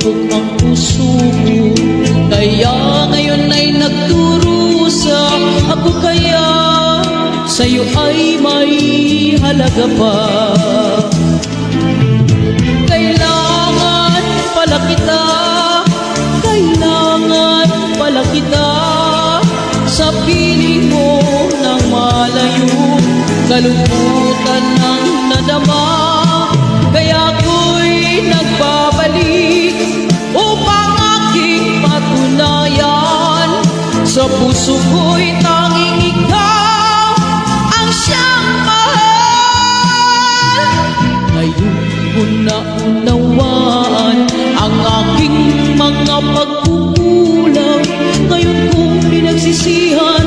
marupok ang puso ko. Kaya ngayon ay nagdurusa ako, kaya sa'yo ay may halaga pa. Kailangan pala kita, kailangan pala kita, sa piling mo ng malayo, kalungkutan ng nadama. Kaya ako'y nagbabalik upang aking patunayan, sa puso ko'y tanging ikaw ang siyang mahal. Ngayon ko na unawaan ang aking mga pagkukulang. Ngayon kong pinagsisihan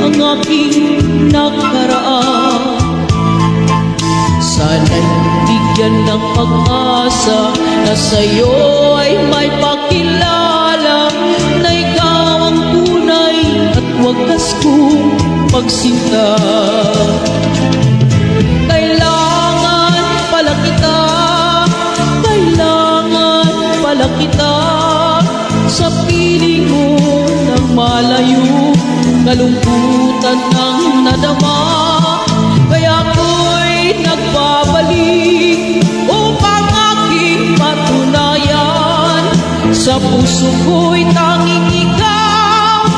ang aking nakaraan. Sana'y bigyan ng pag-asa na sa'yo ay may pakilala, na ikaw ang tunay at wagas kong pagsinta. Kailangan pala kita, kailangan pala kita, sa piling mo ng malayo, kalungkutan ng nadama. Kaya ako'y nagbabalik upang aking patunayan, sa puso ko'y tanging ikaw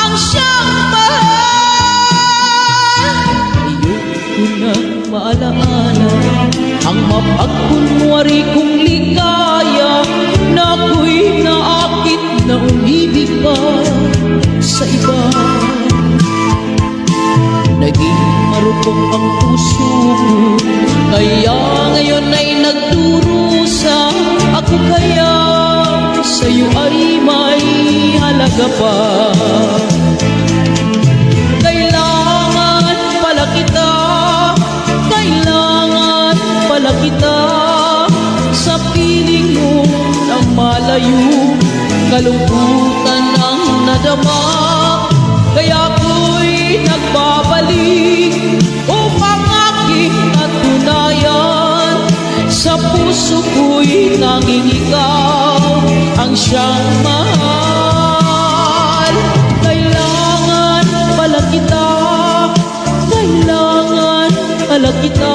ang siyang mahal. Ayoko na maalaala ang mapagkunwari kong ligaya, na ako'y naakit na umibig pa sa iba. Naging marupok ang puso ko, kaya ngayon ay nagdurusa ako, kaya sa'yo ay may halaga pa. Kailangan pala kita, kailangan pala kita, sa piling mo ng malayo, kalungkutan ng nadama. Kaya ako'y nagbabalik upang aking patunayan, sa puso ko'y tanging ikaw ang siyang mahal. Kailangan pala kita, kailangan pala kita,